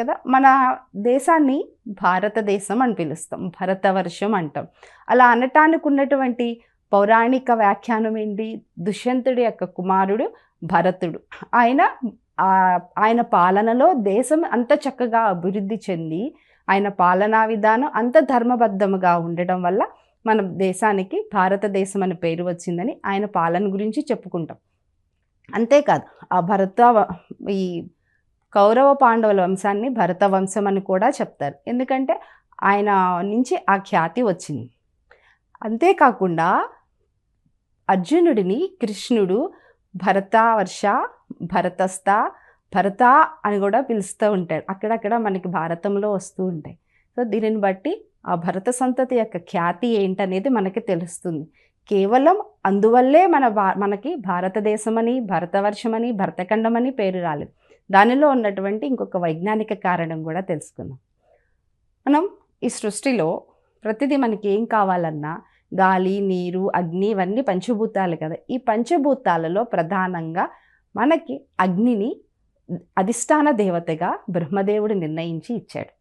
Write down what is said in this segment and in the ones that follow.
కదా! మన దేశాన్ని భారతదేశం అని పిలుస్తాం. భరతవర్షం అంటాం. అలా అనటానికి ఉన్నటువంటి పౌరాణిక వ్యాఖ్యానం ఏంటి? దుష్యంతుడి యొక్క కుమారుడు భరతుడు. ఆయన ఆయన పాలనలో దేశం అంత చక్కగా అభివృద్ధి చెంది, ఆయన పాలనా విధానం అంత ధర్మబద్ధముగా ఉండడం వల్ల మన దేశానికి భారతదేశం అనే పేరు వచ్చిందని ఆయన పాలన గురించి చెప్పుకుంటాం. అంతేకాదు ఈ కౌరవ పాండవుల వంశాన్ని భరత వంశం అని కూడా చెప్తారు. ఎందుకంటే ఆయన నుంచి ఆ ఖ్యాతి వచ్చింది. అంతేకాకుండా అర్జునుడిని కృష్ణుడు భరతవర్ష, భరతస్థ, భరత అని కూడా పిలుస్తూ ఉంటాడు. అక్కడక్కడ మనకి భారతంలో వస్తూ ఉంటాయి. సో దీనిని బట్టి ఆ భరత సంతతి యొక్క ఖ్యాతి ఏంటనేది మనకి తెలుస్తుంది. కేవలం అందువల్లే మనకి భారతదేశమని, భరతవర్షమని, భరతఖండమని పేరు రాలేదు. దానిలో ఉన్నటువంటి ఇంకొక వైజ్ఞానిక కారణం కూడా తెలుసుకుందాం. మనం ఈ సృష్టిలో ప్రతిదీ మనకి ఏం కావాలన్నా గాలి, నీరు, అగ్ని ఇవన్నీ పంచభూతాలు కదా. ఈ పంచభూతాలలో ప్రధానంగా మనకి అగ్నిని అధిష్టాన దేవతగా బ్రహ్మదేవుడు నిర్ణయించి ఇచ్చాడు.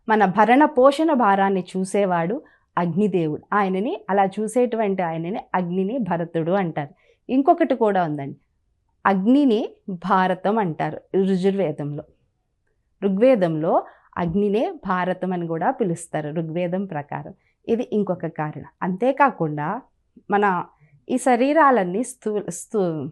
మన భరణ పోషణ భారాన్ని చూసేవాడు అగ్నిదేవుడు. ఆయనని అలా చూసేటువంటి ఆయనని అగ్నిని భరతుడు అంటారు. ఇంకొకటి కూడా ఉందండి, అగ్నిని భారతం అంటారు ఋగ్వేదంలో. ఋగ్వేదంలో అగ్నినే భారతం అని కూడా పిలుస్తారు ఋగ్వేదం ప్రకారం. ఇది ఇంకొక కారణం. అంతేకాకుండా మన ఈ శరీరాలన్నీ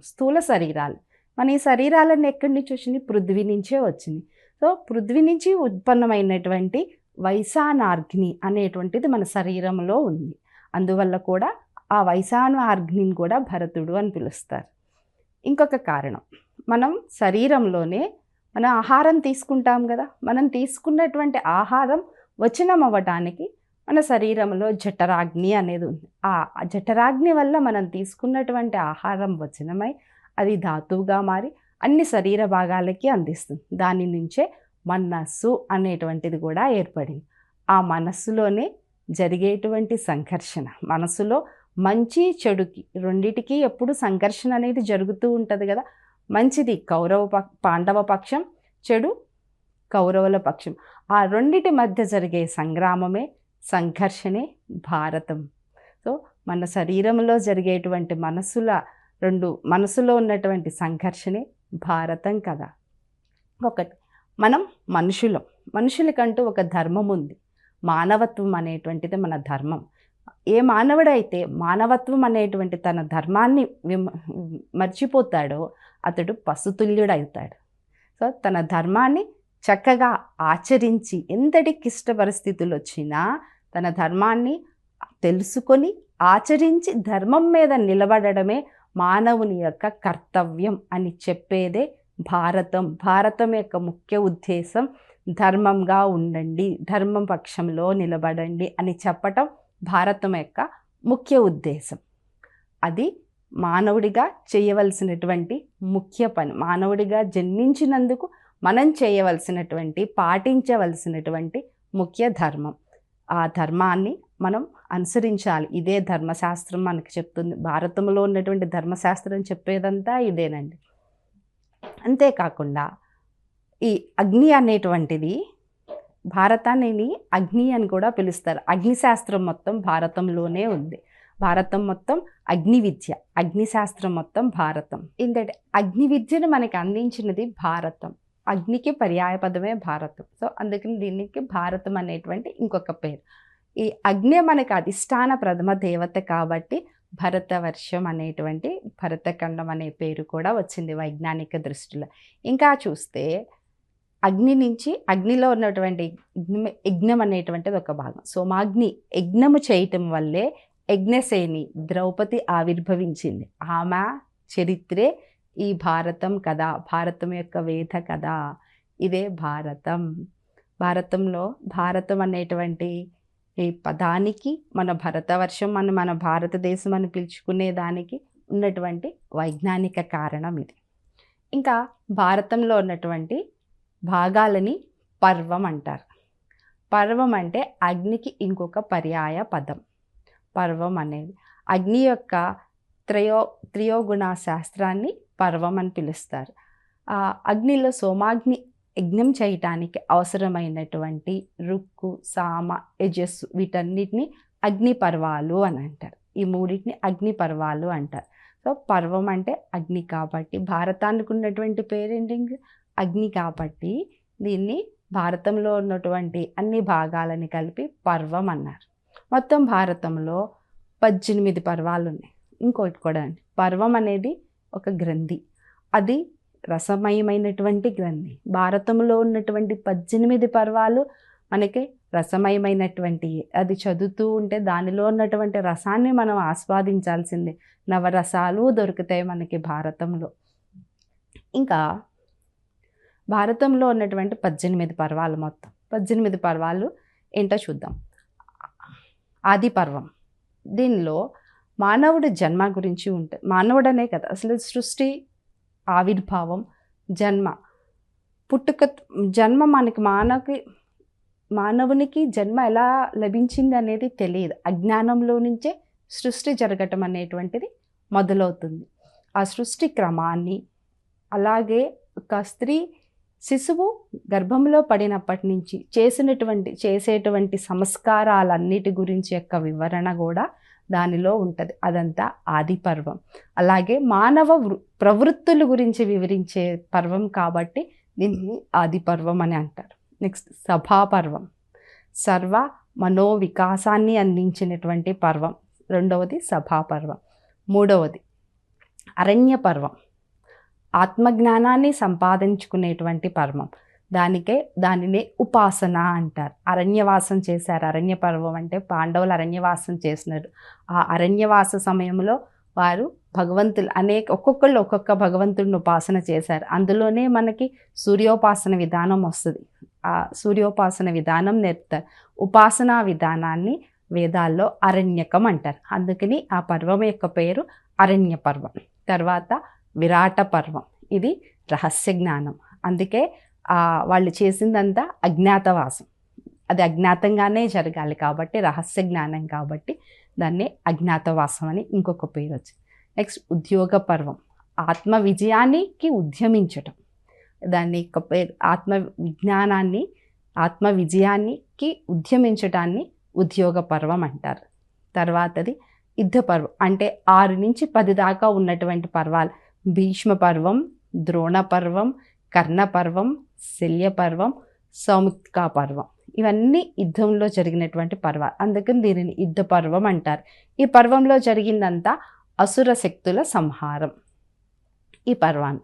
స్థూల శరీరాలు. మన ఈ శరీరాలన్నీ ఎక్కడి నుంచి వచ్చినాయి? పృథ్వీ నుంచే వచ్చినాయి. సో పృథ్వీ నుంచి ఉత్పన్నమైనటువంటి వైశానాగ్ని అనేటువంటిది మన శరీరంలో ఉంది. అందువల్ల కూడా ఆ వైశానాగ్నిని కూడా భరతుడు అని పిలుస్తారు. ఇంకొక కారణం, మనం శరీరంలోనే మన ఆహారం తీసుకుంటాం కదా. మనం తీసుకున్నటువంటి ఆహారం వచనం అవ్వటానికి మన శరీరంలో జఠరాగ్ని అనేది ఉంది. ఆ జఠరాగ్ని వల్ల మనం తీసుకున్నటువంటి ఆహారం వచనమై అది ధాతువుగా మారి అన్ని శరీర భాగాలకి అందిస్తుంది. దాని నుంచే మనస్సు అనేటువంటిది కూడా ఏర్పడింది. ఆ మనస్సులోనే జరిగేటువంటి సంఘర్షణ, మనసులో మంచి చెడుకి రెండిటికి ఎప్పుడు సంఘర్షణ అనేది జరుగుతూ ఉంటుంది కదా. మంచిది పాండవ పక్షం, చెడు కౌరవుల పక్షం. ఆ రెండిటి మధ్య జరిగే సంగ్రామమే, సంఘర్షణే భారతం. సో మన శరీరంలో జరిగేటువంటి మనసులో ఉన్నటువంటి సంఘర్షణే భారతం కదా. ఒకటి, మనం మనుషులకంటూ ఒక ధర్మం ఉంది. మానవత్వం అనేటువంటిది మన ధర్మం. ఏ మానవుడైతే మానవత్వం అనేటువంటి తన ధర్మాన్ని మర్చిపోతాడో అతడు పశుతుల్యుడవుతాడు. సో తన ధర్మాన్ని చక్కగా ఆచరించి ఎంతటి క్లిష్ట పరిస్థితులు వచ్చినా తన ధర్మాన్ని తెలుసుకొని ఆచరించి ధర్మం మీద నిలబడమే మానవుని యొక్క కర్తవ్యం అని చెప్పేదే భారతం. భారతం యొక్క ముఖ్య ఉద్దేశం ధర్మంగా ఉండండి, ధర్మం పక్షంలో నిలబడండి అని చెప్పటం భారతం యొక్క ముఖ్య ఉద్దేశం. అది మానవుడిగా చేయవలసినటువంటి ముఖ్య పని. మానవుడిగా జన్మించినందుకు మనం చేయవలసినటువంటి, పాటించవలసినటువంటి ముఖ్య ధర్మం. ఆ ధర్మాన్ని మనం అనుసరించాలి. ఇదే ధర్మశాస్త్రం మనకి చెప్తుంది. భారతంలో ఉన్నటువంటి ధర్మశాస్త్రం చెప్పేదంతా ఇదేనండి. అంతేకాకుండా ఈ అగ్ని అనేటువంటిది, భారతాన్ని అగ్ని అని కూడా పిలుస్తారు. అగ్నిశాస్త్రం మొత్తం భారతంలోనే ఉంది. భారతం మొత్తం అగ్ని విద్య, అగ్నిశాస్త్రం మొత్తం భారతం. ఏంటంటే అగ్ని విద్యను మనకి అందించినది భారతం. అగ్నికి పర్యాయ పదమే భారతం. సో అందుకని దీనికి భారతం అనేటువంటి ఇంకొక పేరు. ఈ అగ్ని మనకి అధిష్టాన ప్రథమ దేవత కాబట్టి భరతవర్షం అనేటువంటి భరతఖండం అనే పేరు కూడా వచ్చింది వైజ్ఞానిక దృష్టిలో. ఇంకా చూస్తే అగ్నిలో ఉన్నటువంటి యజ్ఞం అనేటువంటిది ఒక భాగం. సోమాగ్ని యజ్ఞము చేయటం వల్లే యజ్ఞసేని ద్రౌపది ఆవిర్భవించింది. ఆమె చరిత్రే ఈ భారతం కదా, భారతం యొక్క వేద కదా. ఇదే భారతం. భారతంలో భారతం అనేటువంటి ఈ పదానికి మన భరతవర్షం అని, మన భారతదేశం అని పిలుచుకునే దానికి ఉన్నటువంటి వైజ్ఞానిక కారణం ఇది. ఇంకా భారతంలో ఉన్నటువంటి భాగాలని పర్వం అంటారు. పర్వం అంటే అగ్నికి ఇంకొక పర్యాయ పదం. పర్వం అనేది అగ్ని యొక్క త్రయోగుణ శాస్త్రాన్ని పర్వం అని పిలుస్తారు. అగ్నిలో సోమాగ్ని యజ్ఞం చేయటానికి అవసరమైనటువంటి రుక్కు, సామ, యజస్సు వీటన్నిటిని అగ్ని పర్వాలు అని అంటారు. ఈ మూడింటిని అగ్ని పర్వాలు అంటారు. సో పర్వం అంటే అగ్ని కాబట్టి భారతానికి ఉన్నటువంటి పేరేంటి అగ్ని కాబట్టి దీన్ని భారతంలో ఉన్నటువంటి అన్ని భాగాలని కలిపి పర్వం అన్నారు. మొత్తం భారతంలో 18 పర్వాలు ఉన్నాయి. ఇంకోటి కూడా అండి, పర్వం అనేది ఒక గ్రంథి, అది రసమయమైనటువంటి గ్రంథి. భారతంలో ఉన్నటువంటి 18 పర్వాలు మనకి రసమయమైనటువంటి, అది చదువుతూ ఉంటే దానిలో ఉన్నటువంటి రసాన్ని మనం ఆస్వాదించాల్సిందే. నవరసాలు దొరుకుతాయి మనకి భారతంలో. ఇంకా భారతంలో ఉన్నటువంటి 18 పర్వాలు, మొత్తం 18 పర్వాలు ఏంటో చూద్దాం. ఆది పర్వం, దీనిలో మానవుడి జన్మ గురించి ఉంటుంది. మానవుడనే కదా, అసలు సృష్టి, ఆవిర్భావం, జన్మ, పుట్టుక, జన్మ మనకి మానవునికి జన్మ ఎలా లభించింది అనేది తెలియదు. అజ్ఞానంలో నుంచే సృష్టి జరగటం అనేటువంటిది మొదలవుతుంది. ఆ సృష్టి క్రమాన్ని, అలాగే ఒక స్త్రీ శిశువు గర్భంలో పడినప్పటి నుంచి చేసేటువంటి సంస్కారాలన్నిటి గురించి యొక్క వివరణ కూడా దానిలో ఉంటుంది. అదంతా ఆది పర్వం. అలాగే మానవ ప్రవృత్తుల గురించి వివరించే పర్వం కాబట్టి దీన్ని ఆది పర్వం అని అంటారు. నెక్స్ట్ సభాపర్వం, సర్వ మనోవికాసాన్ని అందించినటువంటి పర్వం. రెండవది సభాపర్వం. మూడవది అరణ్య పర్వం, ఆత్మజ్ఞానాన్ని సంపాదించుకునేటువంటి పర్వం. దానినే ఉపాసన అంటారు. అరణ్యవాసం చేశారు. అరణ్య పర్వం అంటే పాండవులు అరణ్యవాసం చేసినారు. ఆ అరణ్యవాస సమయంలో వారు ఒక్కొక్కళ్ళు ఒక్కొక్క భగవంతుడిని ఉపాసన చేశారు. అందులోనే మనకి సూర్యోపాసన విధానం వస్తుంది. ఆ సూర్యోపాసన విధానం నేర్పుతారు. ఉపాసనా విధానాన్ని వేదాల్లో అరణ్యకం అంటారు. అందుకని ఆ పర్వం యొక్క పేరు అరణ్య పర్వం. తర్వాత విరాట పర్వం, ఇది రహస్య జ్ఞానం. అందుకే వాళ్ళు చేసిందంతా అజ్ఞాతవాసం, అది అజ్ఞాతంగానే జరగాలి కాబట్టి, రహస్య జ్ఞానం కాబట్టి దాన్ని అజ్ఞాతవాసం అని ఇంకొక పేరు వచ్చింది. నెక్స్ట్ ఉద్యోగ పర్వం, ఆత్మ విజయానికి ఉద్యమించటం. దాన్ని ఒక పేరు ఆత్మ విజయానికి ఉద్యమించటాన్ని ఉద్యోగ పర్వం అంటారు. తర్వాతది యుద్ధ పర్వం, అంటే 6 నుంచి 10 దాకా ఉన్నటువంటి పర్వాలు. భీష్మ పర్వం, ద్రోణ పర్వం, కర్ణ పర్వం, శల్య పర్వం, సౌమిత్కా పర్వం, ఇవన్నీ యుద్ధంలో జరిగినటువంటి పర్వాలు. అందుకని దీనిని యుద్ధ పర్వం అంటారు. ఈ పర్వంలో జరిగిందంతా అసుర శక్తుల సంహారం, ఈ పర్వాన్ని.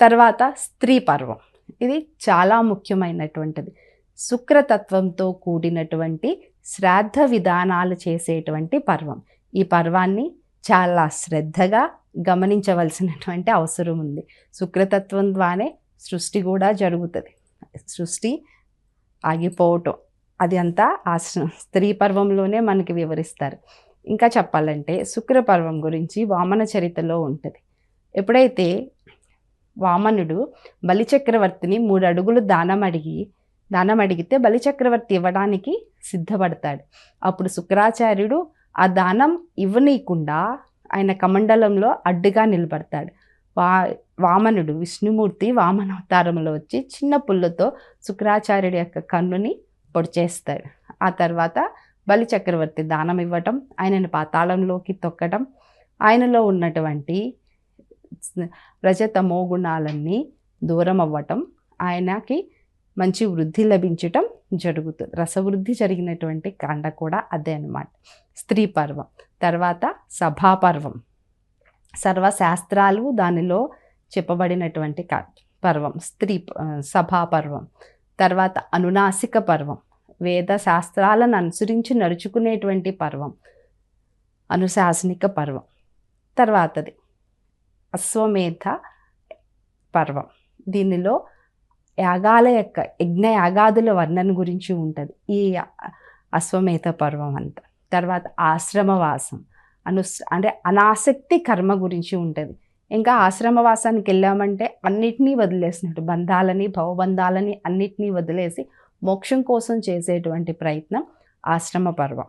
తర్వాత స్త్రీ పర్వం, ఇది చాలా ముఖ్యమైనటువంటిది. శుక్రతత్వంతో కూడినటువంటి శ్రాద్ధ విధానాలు చేసేటువంటి పర్వం. ఈ పర్వాన్ని చాలా శ్రద్ధగా గమనించవలసినటువంటి అవసరం ఉంది. శుక్రతత్వం ద్వారానే సృష్టి కూడా జరుగుతుంది. సృష్టి ఆగిపోవటం అది అంతా ఆ స్త్రీ పర్వంలోనే మనకి వివరిస్తారు. ఇంకా చెప్పాలంటే శుక్రపర్వం గురించి వామన చరిత్రలో ఉంటుంది. ఎప్పుడైతే వామనుడు బలిచక్రవర్తిని 3 అడుగులు దానం అడిగితే బలిచక్రవర్తి ఇవ్వడానికి సిద్ధపడతాడు. అప్పుడు శుక్రాచార్యుడు ఆ దానం ఇవ్వనీయకుండా ఆయన కమండలంలో అడ్డుగా నిలబడతాడు. వామనుడు, విష్ణుమూర్తి వామనవతారంలో వచ్చి చిన్న పుల్లతో శుక్రాచార్యుడి యొక్క కన్నుని పొడిచేస్తాడు. ఆ తర్వాత బలిచక్రవర్తి దానం ఇవ్వటం, ఆయనను పాతాళంలోకి తొక్కటం, ఆయనలో ఉన్నటువంటి రజతమో గుణాలన్నీ దూరం అవ్వటం, ఆయనకి మంచి వృద్ధి లభించటం జరుగుతుంది. రసవృద్ధి జరిగినటువంటి కాండ కూడా అదే అన్నమాట, స్త్రీ పర్వం. తర్వాత సభాపర్వం, సర్వశాస్త్రాలు దానిలో చెప్పబడినటువంటి పర్వం సభాపర్వం. తర్వాత అనునాసిక పర్వం, వేద శాస్త్రాలను అనుసరించి నడుచుకునేటువంటి పర్వం, అనుశాసనిక పర్వం. తర్వాతది అశ్వమేధ పర్వం, దీనిలో యాగాల యొక్క యజ్ఞయాగాదుల వర్ణన గురించి ఉంటుంది ఈ అశ్వమేధ పర్వం అంతా. తర్వాత ఆశ్రమవాసం, అంటే అనాసక్తి కర్మ గురించి ఉంటుంది. ఇంకా ఆశ్రమవాసానికి వెళ్ళామంటే అన్నిటినీ వదిలేసినట్టు, బంధాలని భవబంధాలని అన్నిటినీ వదిలేసి మోక్షం కోసం చేసేటువంటి ప్రయత్నం ఆశ్రమ పర్వం.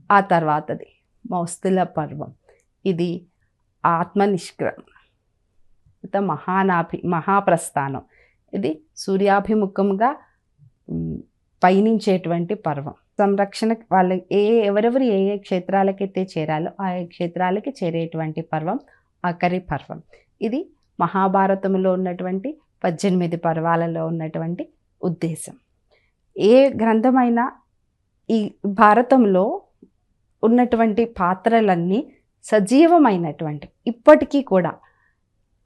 ఆ తర్వాతది మౌస్తుల పర్వం, ఇది ఆత్మనిష్క్రమణ, మహాప్రస్థానం, ఇది సూర్యాభిముఖంగా పయనించేటువంటి పర్వం. సంరక్షణ వాళ్ళు ఎవరెవరు ఏ ఏ క్షేత్రాలకైతే చేరాలో ఆ క్షేత్రాలకి చేరేటువంటి పర్వం ఆఖరి పర్వం. ఇది మహాభారతంలో ఉన్నటువంటి 18 పర్వాలలో ఉన్నటువంటి ఉద్దేశం. ఏ గ్రంథమైనా ఈ భారతంలో ఉన్నటువంటి పాత్రలన్నీ సజీవమైనటువంటి, ఇప్పటికీ కూడా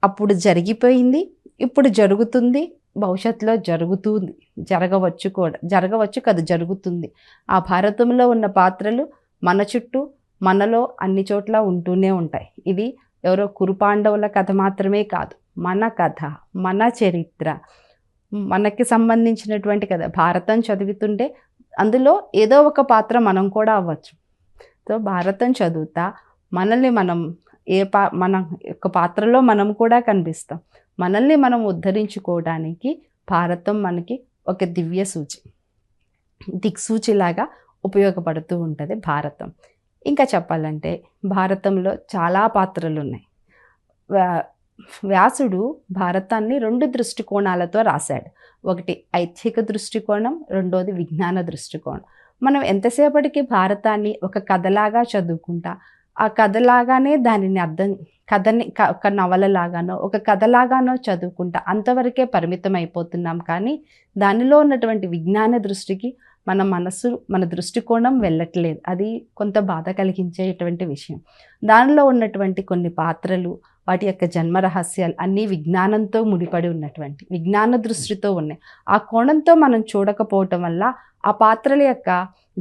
అప్పుడు జరిగిపోయింది, ఇప్పుడు జరుగుతుంది, భవిష్యత్తులో జరుగుతుంది, జరగవచ్చు కాదు, జరుగుతుంది. ఆ భారతంలో ఉన్న పాత్రలు మన చుట్టూ, మనలో అన్ని చోట్ల ఉంటూనే ఉంటాయి. ఇది ఎవరో కురుపాండవుల కథ మాత్రమే కాదు, మన కథ, మన చరిత్ర, మనకి సంబంధించినటువంటి కథ. భారతం చదువుతుంటే అందులో ఏదో ఒక పాత్ర మనం కూడా అవ్వచ్చు. సో భారతం చదువుతా మనల్ని మనం మన యొక్క పాత్రలో మనం కూడా కనిపిస్తాం. మనల్ని మనం ఉద్ధరించుకోవడానికి భారతం మనకి ఒక దివ్య సూచి, దిక్సూచిలాగా ఉపయోగపడుతూ ఉంటుంది భారతం. ఇంకా చెప్పాలంటే భారతంలో చాలా పాత్రలు ఉన్నాయి. వ్యాసుడు భారతాన్ని 2 దృష్టికోణాలతో రాశాడు. ఒకటి ఐచ్ఛిక దృష్టికోణం, రెండోది విజ్ఞాన దృష్టికోణం. మనం ఎంతసేపటికి భారతాన్ని ఒక కథలాగా చదువుకుంటా, ఆ కథలాగానే దానిని కథని ఒక నవలలాగానో ఒక కథలాగానో చదువుకుంటా అంతవరకే పరిమితం అయిపోతున్నాం. కానీ దానిలో ఉన్నటువంటి విజ్ఞాన దృష్టికి మన దృష్టికోణం వెళ్ళట్లేదు. అది కొంత బాధ కలిగించేటువంటి విషయం. దానిలో ఉన్నటువంటి కొన్ని పాత్రలు, వాటి యొక్క జన్మ రహస్యాలు అన్నీ విజ్ఞానంతో ముడిపడి ఉన్నటువంటి, విజ్ఞాన దృష్టితో ఉన్నాయి. ఆ కోణంతో మనం చూడకపోవటం వల్ల ఆ పాత్రల యొక్క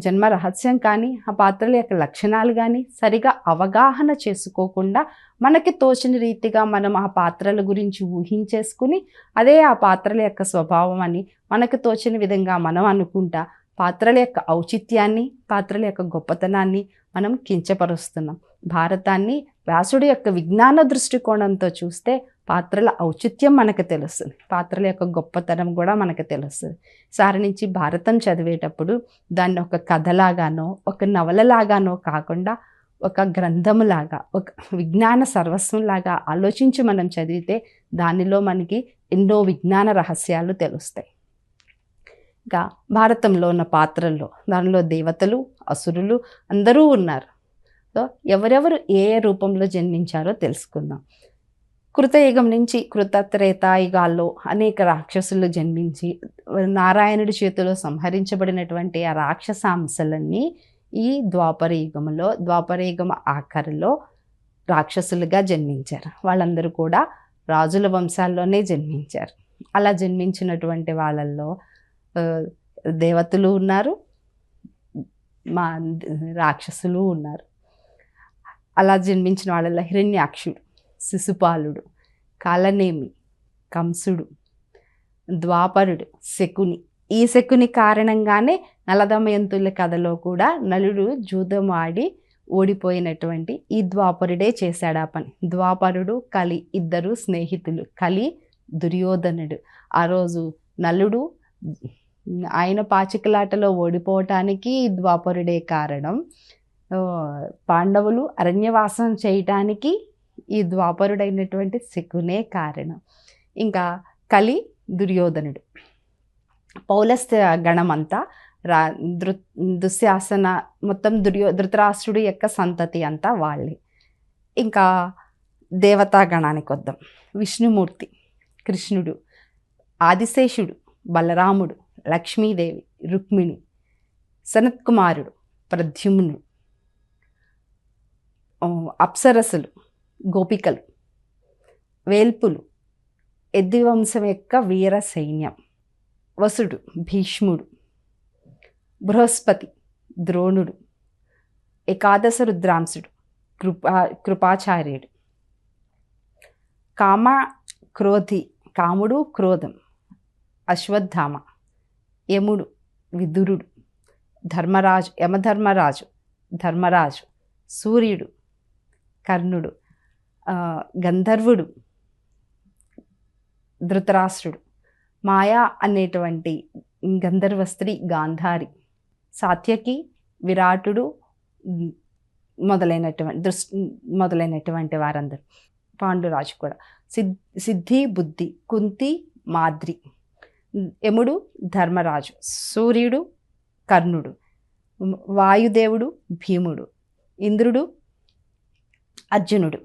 జన్మ రహస్యం కానీ, ఆ పాత్రల యొక్క లక్షణాలు కానీ సరిగా అవగాహన చేసుకోకుండా మనకి తోచిన రీతిగా మనం ఆ పాత్రల గురించి ఊహించేసుకుని అదే ఆ పాత్రల యొక్క స్వభావం అని మనకు తోచిన విధంగా మనం అనుకుంటా పాత్రల యొక్క ఔచిత్యాన్ని, పాత్రల యొక్క గొప్పతనాన్ని మనం కించపరుస్తున్నాం. భారతాన్ని వ్యాసుడి యొక్క విజ్ఞాన దృష్టికోణంతో చూస్తే పాత్రల ఔచిత్యం మనకు తెలుస్తుంది, పాత్రల యొక్క గొప్పతనం కూడా మనకు తెలుస్తుంది. సారి నుంచి భారతం చదివేటప్పుడు దాన్ని ఒక కథలాగానో ఒక నవలలాగానో కాకుండా ఒక గ్రంథములాగా, ఒక విజ్ఞాన సర్వస్వంలాగా ఆలోచించి మనం చదివితే దానిలో మనకి ఎన్నో విజ్ఞాన రహస్యాలు తెలుస్తాయి. ఇంకా భారతంలో ఉన్న పాత్రల్లో దానిలో దేవతలు, అసురులు అందరూ ఉన్నారు. సో ఎవరెవరు ఏ రూపంలో జన్మించారో తెలుసుకుందాం. కృతయుగం నుంచి త్రేతాయుగాల్లో అనేక రాక్షసులు జన్మించి నారాయణుడి చేతిలో సంహరించబడినటువంటి ఆ రాక్షసాంశలన్నీ ఈ ద్వాపరయుగం ఆఖరిలో రాక్షసులుగా జన్మించారు. వాళ్ళందరూ కూడా రాజుల వంశాల్లోనే జన్మించారు. అలా జన్మించినటువంటి వాళ్ళల్లో దేవతలు ఉన్నారు, రాక్షసులు ఉన్నారు. అలా జన్మించిన వాళ్ళలో హిరణ్యాక్షుడు, శిశుపాలుడు, కాలనేమి, కంసుడు, ద్వాపరుడు, శకుని. ఈ శకుని కారణంగానే నలదమయంతుల కథలో కూడా నలుడు జూదమాడి ఓడిపోయినటువంటి ఈ ద్వాపరుడే చేశాడు ఆ పని. ద్వాపరుడు, కలి ఇద్దరు స్నేహితులు. కలి దుర్యోధనుడు. ఆ రోజు నలుడు ఆయన పాచికలాటలో ఓడిపోవటానికి ద్వాపరుడే కారణం. పాండవులు అరణ్యవాసం చేయటానికి ఈ ద్వాపరుడైనటువంటి శకునే కారణం. ఇంకా కలి దుర్యోధనుడు. పౌలస్త్య గణమంతా దుశ్శాసన మొత్తం ధృతరాష్ట్రుడి యొక్క సంతతి అంతా వాళ్ళే. ఇంకా దేవతా గణానికి వద్దాం. విష్ణుమూర్తి, కృష్ణుడు, ఆదిశేషుడు, బలరాముడు, లక్ష్మీదేవి, రుక్మిణి, సనత్కుమారుడు, ప్రద్యుమ్నుడు, అప్సరసులు, గోపికలు, వేల్పులు, యదువంశం యొక్క వీర సైన్యం, వసుడు, భీష్ముడు, బృహస్పతి, ద్రోణుడు, ఏకాదశ రుద్రాంశుడు, కృపాచార్యుడు, కాముడు, క్రోధం, అశ్వత్థామ, యముడు, విదురుడు, ధర్మరాజు, సూర్యుడు, కర్ణుడు, గంధర్వుడు, ధృతరాష్ట్రుడు, మాయా అనేటువంటి గంధర్వ స్త్రీ గాంధారి, సాత్యకి, విరాటుడు మొదలైనటువంటి వారందరూ. పాండురాజు కూడా, సిద్ధి, బుద్ధి, కుంతి, మాద్రి, యముడు ధర్మరాజు, సూర్యుడు కర్ణుడు, వాయుదేవుడు భీముడు, ఇంద్రుడు అర్జునుడు,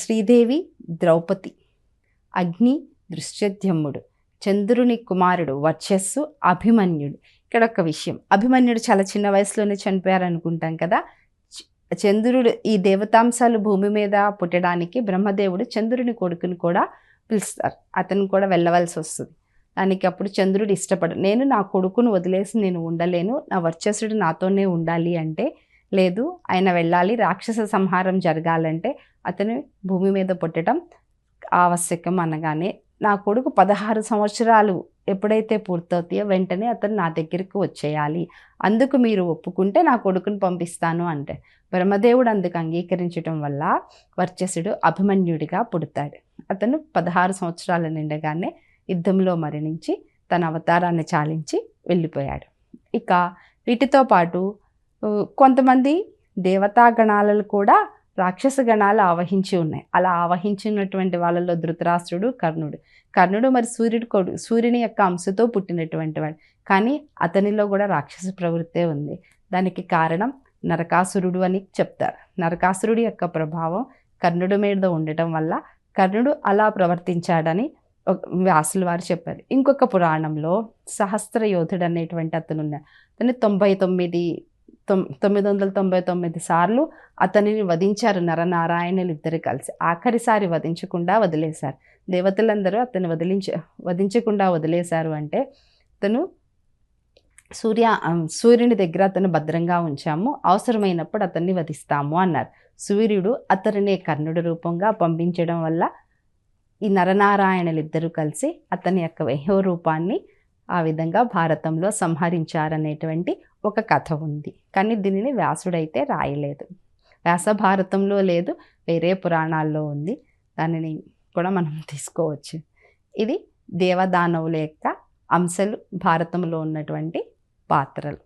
శ్రీదేవి ద్రౌపది, అగ్ని దృష్టద్యుమ్నుడు, చంద్రుని కుమారుడు వర్చస్సు అభిమన్యుడు. ఇక్కడ ఒక విషయం, అభిమన్యుడు చాలా చిన్న వయసులోనే చనిపోయారు అనుకుంటాం కదా. చంద్రుడు ఈ దేవతాంశాలు భూమి మీద పుట్టడానికి బ్రహ్మదేవుడు చంద్రుని కొడుకుని కూడా పిలుస్తారు, అతను కూడా వెళ్ళవలసి వస్తుంది. దానికి అప్పుడు చంద్రుడు ఇష్టపడు, నేను నా కొడుకును వదిలేసి నేను ఉండలేను, నా వర్చస్సుడు నాతోనే ఉండాలి అంటే, లేదు ఆయన వెళ్ళాలి, రాక్షస సంహారం జరగాలంటే అతను భూమి మీద పుట్టడం ఆవశ్యకం అనగానే, నా కొడుకు 16 సంవత్సరాలు ఎప్పుడైతే పూర్తవుతాయో వెంటనే అతను నా దగ్గరికి వచ్చేయాలి, అందుకు మీరు ఒప్పుకుంటే నా కొడుకుని పంపిస్తాను అంటే, బ్రహ్మదేవుడు అందుకు అంగీకరించడం వల్ల వర్చస్సుడు అభిమన్యుడిగా పుడతాడు. అతను 16 సంవత్సరాలు నిండగానే యుద్ధంలో మరణించి తన అవతారాన్ని చాలించి వెళ్ళిపోయాడు. ఇక వీటితో పాటు కొంతమంది దేవతాగణాలను కూడా రాక్షస గణాలు ఆవహించి ఉన్నాయి. అలా ఆవహించినటువంటి వాళ్ళలో ధృతరాష్ట్రుడు, కర్ణుడు మరి సూర్యుని యొక్క అంశతో పుట్టినటువంటి వాడు, కానీ అతనిలో కూడా రాక్షస ప్రవృత్తే ఉంది. దానికి కారణం నరకాసురుడు అని చెప్తారు. నరకాసురుడి యొక్క ప్రభావం కర్ణుడి మీద ఉండటం వల్ల కర్ణుడు అలా ప్రవర్తించాడని వ్యాసుల వారు చెప్పారు. ఇంకొక పురాణంలో సహస్ర యోధుడు అనేటువంటి అతను ఉన్నాడు. అతను 999 సార్లు అతనిని వధించారు నరనారాయణులు ఇద్దరు కలిసి. ఆఖరిసారి వధించకుండా వదిలేశారు. దేవతలందరూ అతను వధించకుండా వదిలేశారు అంటే, అతను సూర్యుని దగ్గర అతను భద్రంగా ఉంచాము, అవసరమైనప్పుడు అతన్ని వధిస్తాము అన్నారు. సూర్యుడు అతనినే కర్ణుడి రూపంగా పంపించడం వల్ల ఈ నరనారాయణులు ఇద్దరు కలిసి అతని యొక్క వహ్యో రూపాన్ని ఆ విధంగా భారతంలో సంహరించారనేటువంటి ఒక కథ ఉంది. కానీ దీనిని వ్యాసుడైతే రాయలేదు. వ్యాస భారతంలో లేదు, వేరే పురాణాల్లో ఉంది. దానిని కూడా మనం తీసుకోవచ్చు. ఇది దేవదానవుల యొక్క అంశాలు భారతంలో ఉన్నటువంటి పాత్రలు.